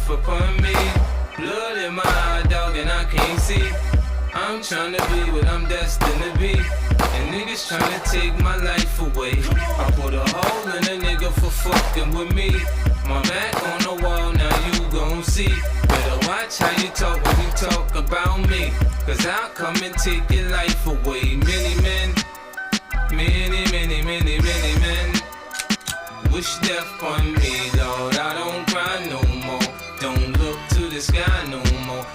death upon me. Blood in my eye, dog, and I can't see. I'm tryna be what I'm destined to be, and niggas tryna take my life away. I put a hole in a nigga for fucking with me. My back on the wall, now you gon' see. Better watch how you talk when you talk about me, cause I'll come and take your life away. Many men, many men wish death on me, Lord. I don't cry no more. Don't look to the sky